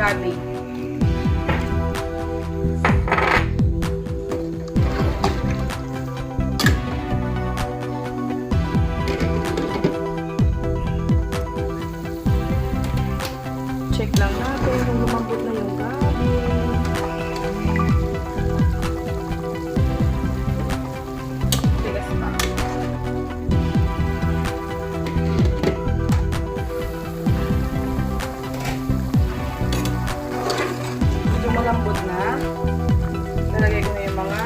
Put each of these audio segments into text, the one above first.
gabi. Check lang natin kung lumambot na yung gabi. Tigas pa. Medyo malambot na. Lalagay ko na yung mga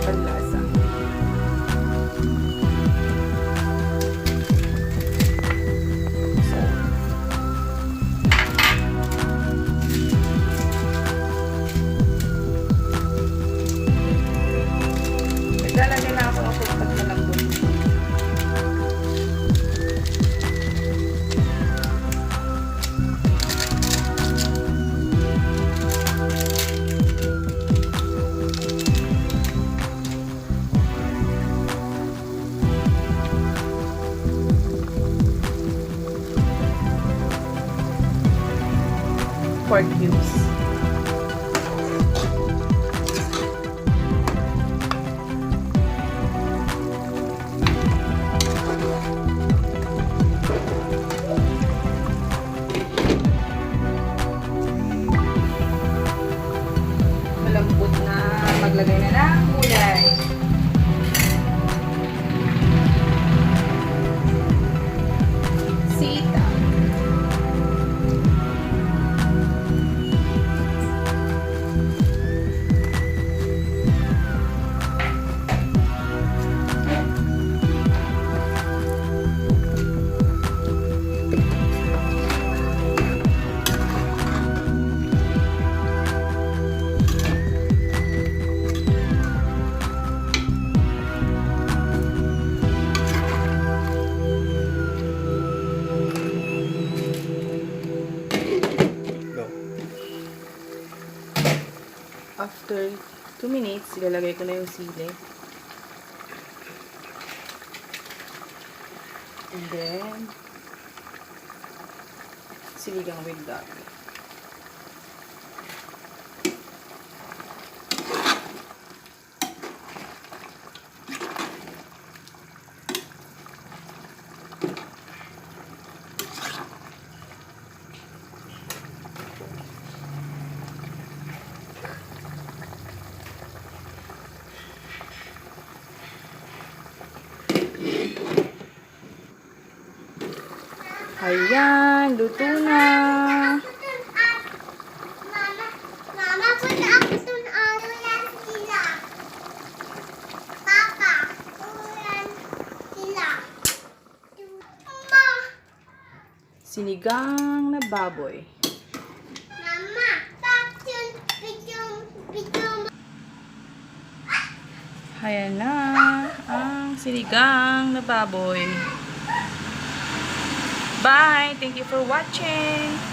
panlasa. Lalagyan na ako ng pag malambot. Pork cubes. Malambot na, maglagay na ng gulay. Sitaw. After 2 minutes, ilalagay ko na yung sili. And then, siligang with gabi. Ayan, luto na. Mama, punta ako dun. Ulan sila. Papa, ulan sila. Mama. Sinigang na baboy. Mama, bakit bidyo. Ayan na ang sinigang na baboy. Bye! Thank you for watching!